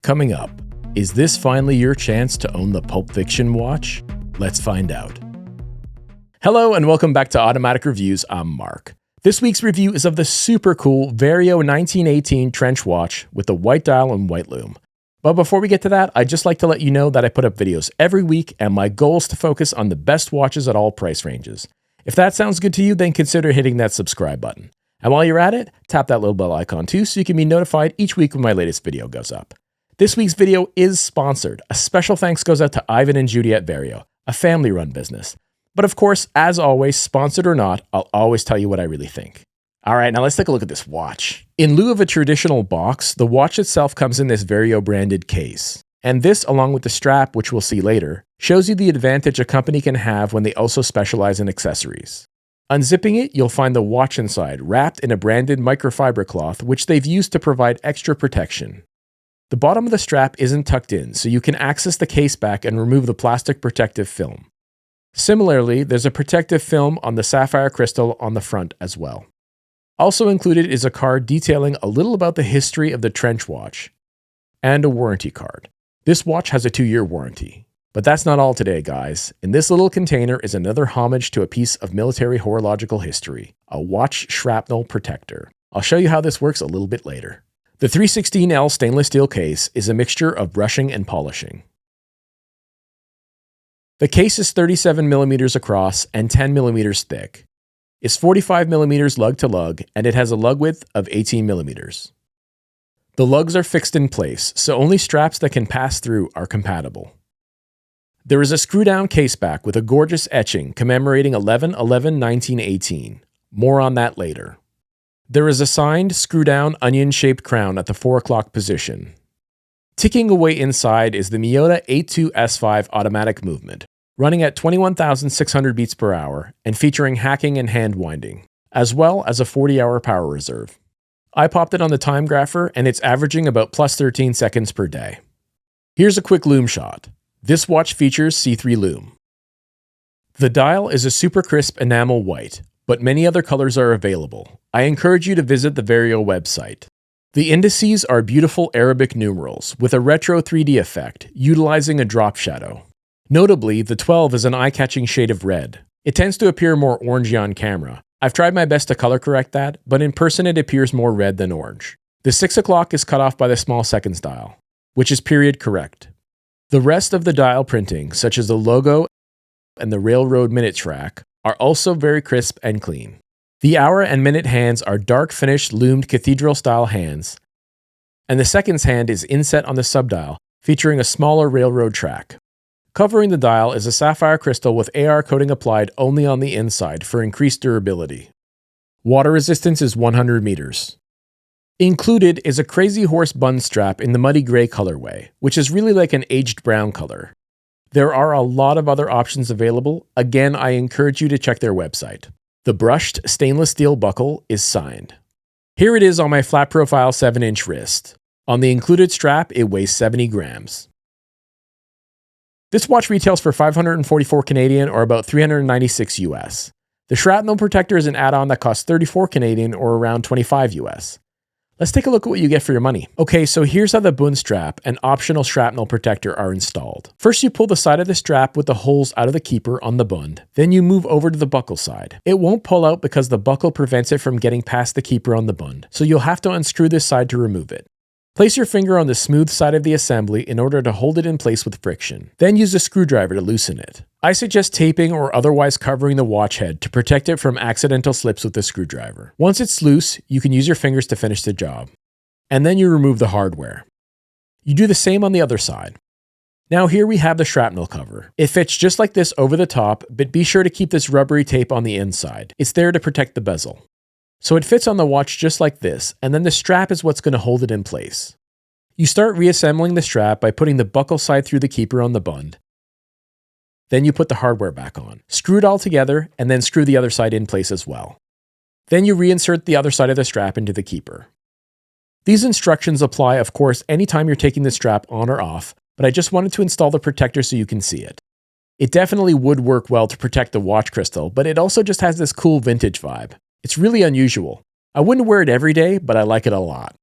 coming up. Is this finally your chance to own the Pulp Fiction watch? Let's find out. Hello and welcome back to Automatic Reviews. I'm Mark. This week's review is of the super cool Vario 1918 trench watch with the white dial and white lume. But before we get to that, I'd just like to let you know that I put up videos every week and my goal is to focus on the best watches at all price ranges. If that sounds good to you, then consider hitting that subscribe button. And while you're at it, tap that little bell icon too so you can be notified each week when my latest video goes up. This week's video is sponsored. A special thanks goes out to Ivan and Judy at Vario, a family-run business. But of course, as always, sponsored or not, I'll always tell you what I really think. Alright, now let's take a look at this watch. In lieu of a traditional box, the watch itself comes in this Vario branded case. And this, along with the strap, which we'll see later, shows you the advantage a company can have when they also specialize in accessories. Unzipping it, you'll find the watch inside, wrapped in a branded microfiber cloth, which they've used to provide extra protection. The bottom of the strap isn't tucked in, so you can access the case back and remove the plastic protective film. Similarly, there's a protective film on the sapphire crystal on the front as well. Also included is a card detailing a little about the history of the trench watch, and a warranty card. This watch has a 2-year warranty. But that's not all today, guys. In this little container is another homage to a piece of military horological history, a watch shrapnel protector. I'll show you how this works a little bit later. The 316L stainless steel case is a mixture of brushing and polishing. The case is 37mm across and 10mm thick. It's 45mm lug to lug, and it has a lug width of 18mm. The lugs are fixed in place, so only straps that can pass through are compatible. There is a screw-down case back with a gorgeous etching commemorating 11/11/1918. More on that later. There is a signed, screw-down, onion-shaped crown at the 4 o'clock position. Ticking away inside is the Miyota 82S5 automatic movement, running at 21,600 beats per hour and featuring hacking and hand winding, as well as a 40-hour power reserve. I popped it on the time grapher and it's averaging about plus 13 seconds per day. Here's a quick lume shot. This watch features C3 lume. The dial is a super crisp enamel white, but many other colors are available. I encourage you to visit the Vario website. The indices are beautiful Arabic numerals with a retro 3D effect, utilizing a drop shadow. Notably, the 12 is an eye-catching shade of red. It tends to appear more orangey on camera. I've tried my best to color correct that, but in person it appears more red than orange. The 6 o'clock is cut off by the small seconds dial, which is period correct. The rest of the dial printing, such as the logo and the railroad minute track, are also very crisp and clean. The hour and minute hands are dark finished lumed cathedral-style hands, and the seconds hand is inset on the subdial, featuring a smaller railroad track. Covering the dial is a sapphire crystal with AR coating applied only on the inside for increased durability. Water resistance is 100 meters. Included is a Crazy Horse bun strap in the muddy gray colorway, which is really like an aged brown color. There are a lot of other options available. Again, I encourage you to check their website. The brushed stainless steel buckle is signed. Here it is on my flat profile 7-inch wrist. On the included strap, it weighs 70 grams. This watch retails for 544 Canadian or about 396 US. The shrapnel protector is an add-on that costs 34 Canadian or around 25 US. Let's take a look at what you get for your money. Okay, so here's how the bund strap and optional shrapnel protector are installed. First, you pull the side of the strap with the holes out of the keeper on the bund. Then you move over to the buckle side. It won't pull out because the buckle prevents it from getting past the keeper on the bund, so you'll have to unscrew this side to remove it. Place your finger on the smooth side of the assembly in order to hold it in place with friction. Then use a screwdriver to loosen it. I suggest taping or otherwise covering the watch head to protect it from accidental slips with the screwdriver. Once it's loose, you can use your fingers to finish the job. And then you remove the hardware. You do the same on the other side. Now here we have the shrapnel cover. It fits just like this over the top, but be sure to keep this rubbery tape on the inside. It's there to protect the bezel. So it fits on the watch just like this, and then the strap is what's going to hold it in place. You start reassembling the strap by putting the buckle side through the keeper on the bund. Then you put the hardware back on. Screw it all together, and then screw the other side in place as well. Then you reinsert the other side of the strap into the keeper. These instructions apply, of course, anytime you're taking the strap on or off, but I just wanted to install the protector so you can see it. It definitely would work well to protect the watch crystal, but it also just has this cool vintage vibe. It's really unusual. I wouldn't wear it every day, but I like it a lot.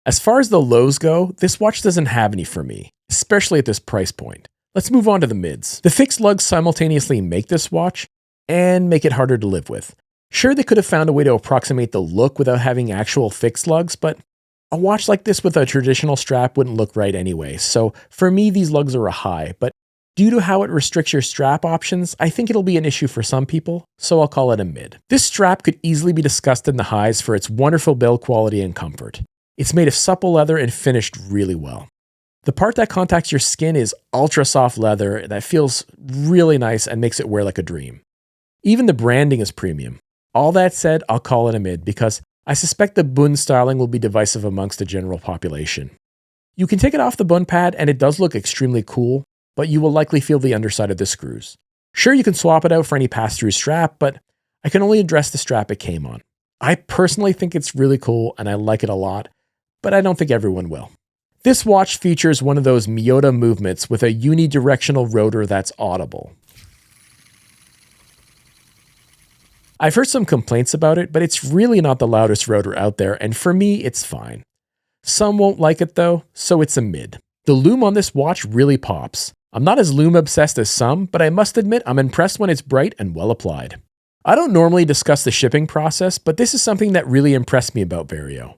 As far as the lows go, this watch doesn't have any for me, especially at this price point. Let's move on to the mids. The fixed lugs simultaneously make this watch and make it harder to live with. Sure, they could have found a way to approximate the look without having actual fixed lugs, but a watch like this with a traditional strap wouldn't look right anyway, so for me these lugs are a high, but due to how it restricts your strap options, I think it'll be an issue for some people, so I'll call it a mid. This strap could easily be discussed in the highs for its wonderful build quality and comfort. It's made of supple leather and finished really well. The part that contacts your skin is ultra soft leather that feels really nice and makes it wear like a dream. Even the branding is premium. All that said, I'll call it a mid because I suspect the bund styling will be divisive amongst the general population. You can take it off the bund pad and it does look extremely cool, but you will likely feel the underside of the screws. Sure, you can swap it out for any pass-through strap, but I can only address the strap it came on. I personally think it's really cool and I like it a lot, but I don't think everyone will. This watch features one of those Miyota movements with a unidirectional rotor that's audible. I've heard some complaints about it, but it's really not the loudest rotor out there, and for me, it's fine. Some won't like it though, so it's a mid. The lume on this watch really pops. I'm not as lume obsessed as some, but I must admit I'm impressed when it's bright and well applied. I don't normally discuss the shipping process, but this is something that really impressed me about Vario.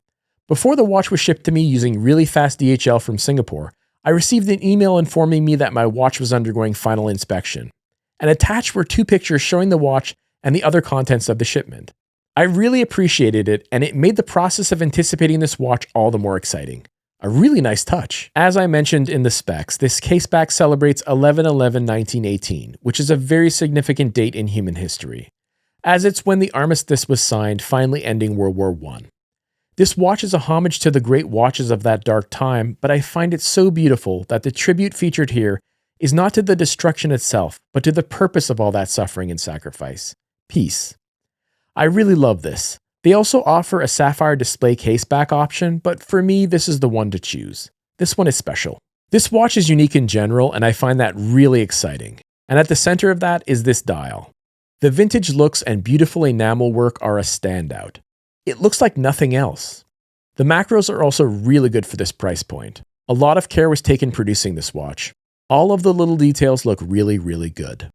Before the watch was shipped to me using really fast DHL from Singapore, I received an email informing me that my watch was undergoing final inspection. And attached were 2 pictures showing the watch and the other contents of the shipment. I really appreciated it, and it made the process of anticipating this watch all the more exciting. A really nice touch. As I mentioned in the specs, this caseback celebrates 11/11/1918, which is a very significant date in human history, as it's when the armistice was signed, finally ending World War I. This watch is a homage to the great watches of that dark time, but I find it so beautiful that the tribute featured here is not to the destruction itself, but to the purpose of all that suffering and sacrifice. Peace. I really love this. They also offer a sapphire display caseback option, but for me, this is the one to choose. This one is special. This watch is unique in general, and I find that really exciting. And at the center of that is this dial. The vintage looks and beautiful enamel work are a standout. It looks like nothing else. The macros are also really good for this price point. A lot of care was taken producing this watch. All of the little details look really, really good.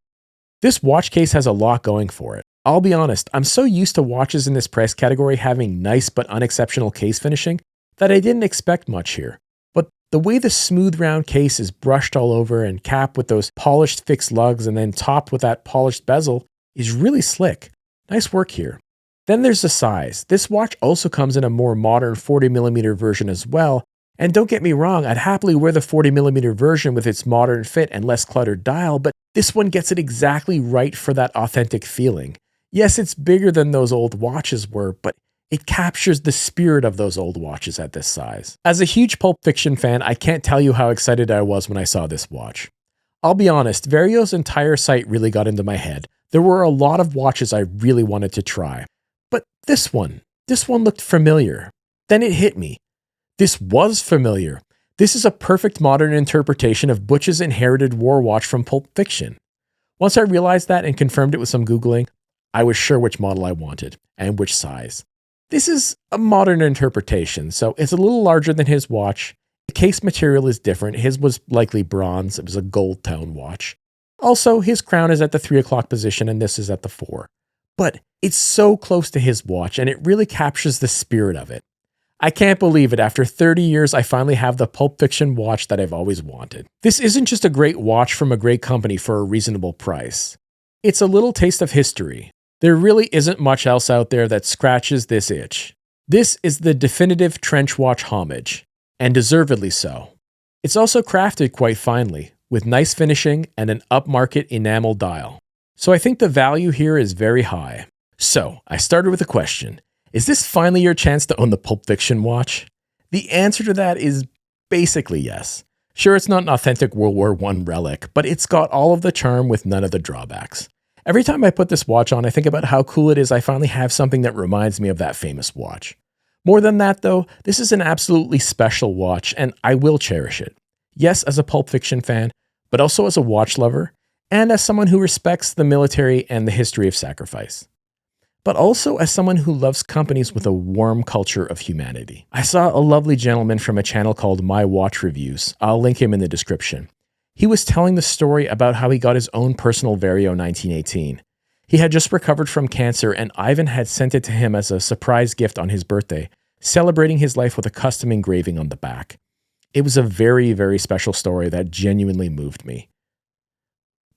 This watch case has a lot going for it. I'll be honest, I'm so used to watches in this price category having nice but unexceptional case finishing that I didn't expect much here. But the way the smooth round case is brushed all over and capped with those polished fixed lugs and then topped with that polished bezel is really slick. Nice work here. Then there's the size. This watch also comes in a more modern 40mm version as well. And don't get me wrong, I'd happily wear the 40mm version with its modern fit and less cluttered dial, but this one gets it exactly right for that authentic feeling. Yes, it's bigger than those old watches were, but it captures the spirit of those old watches at this size. As a huge Pulp Fiction fan, I can't tell you how excited I was when I saw this watch. I'll be honest, Vario's entire site really got into my head. There were a lot of watches I really wanted to try. But this one looked familiar. Then it hit me. This was familiar. This is a perfect modern interpretation of Butch's inherited war watch from Pulp Fiction. Once I realized that and confirmed it with some Googling, I was sure which model I wanted and which size. This is a modern interpretation, so it's a little larger than his watch. The case material is different. His was likely bronze. It was a gold tone watch. Also, his crown is at the 3 o'clock position and this is at the 4. But it's so close to his watch and it really captures the spirit of it. I can't believe it. After 30 years, I finally have the Pulp Fiction watch that I've always wanted. This isn't just a great watch from a great company for a reasonable price. It's a little taste of history. There really isn't much else out there that scratches this itch. This is the definitive trench watch homage, and deservedly so. It's also crafted quite finely, with nice finishing and an upmarket enamel dial. So I think the value here is very high. So, I started with a question. Is this finally your chance to own the Pulp Fiction watch? The answer to that is basically yes. Sure, it's not an authentic World War I relic, but it's got all of the charm with none of the drawbacks. Every time I put this watch on, I think about how cool it is I finally have something that reminds me of that famous watch. More than that though, this is an absolutely special watch and I will cherish it. Yes, as a Pulp Fiction fan, but also as a watch lover, and as someone who respects the military and the history of sacrifice. but also as someone who loves companies with a warm culture of humanity. I saw a lovely gentleman from a channel called My Watch Reviews. I'll link him in the description. He was telling the story about how he got his own personal Vario 1918. He had just recovered from cancer, and Ivan had sent it to him as a surprise gift on his birthday, celebrating his life with a custom engraving on the back. It was a very, very special story that genuinely moved me.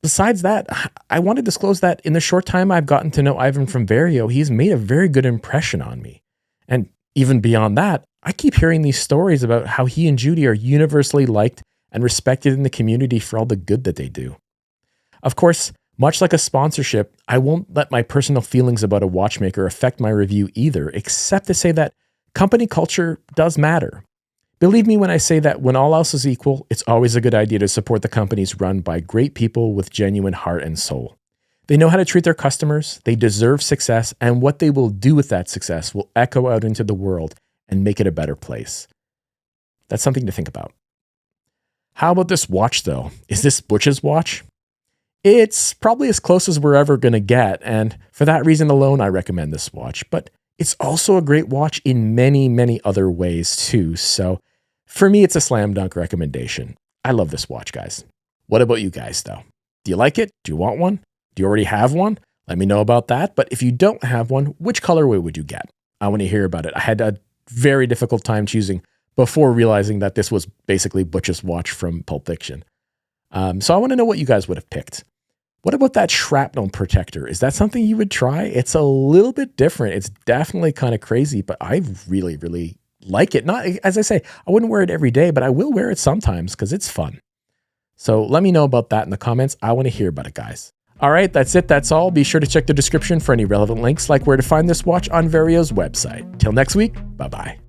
Besides that, I want to disclose that in the short time I've gotten to know Ivan from Vario, he's made a very good impression on me. And even beyond that, I keep hearing these stories about how he and Judy are universally liked and respected in the community for all the good that they do. Of course, much like a sponsorship, I won't let my personal feelings about a watchmaker affect my review either, except to say that company culture does matter. Believe me when I say that when all else is equal, it's always a good idea to support the companies run by great people with genuine heart and soul. They know how to treat their customers, they deserve success, and what they will do with that success will echo out into the world and make it a better place. That's something to think about. How about this watch though? Is this Butch's watch? It's probably as close as we're ever going to get, and for that reason alone, I recommend this watch. But it's also a great watch in many, many other ways too, so for me, it's a slam dunk recommendation. I love this watch, guys. What about you guys, though? Do you like it? Do you want one? Do you already have one? Let me know about that. But if you don't have one, which colorway would you get? I want to hear about it. I had a very difficult time choosing before realizing that this was basically Butch's watch from Pulp Fiction. So I want to know what you guys would have picked. What about that shrapnel protector? Is that something you would try? It's a little bit different. It's definitely kind of crazy, but I really, really like it. Not, as I say, I wouldn't wear it every day, but I will wear it sometimes because it's fun. So let me know about that in the comments. I want to hear about it, guys. All right, that's it. That's all. Be sure to check the description for any relevant links, like where to find this watch on Vario's website. Till next week, bye-bye.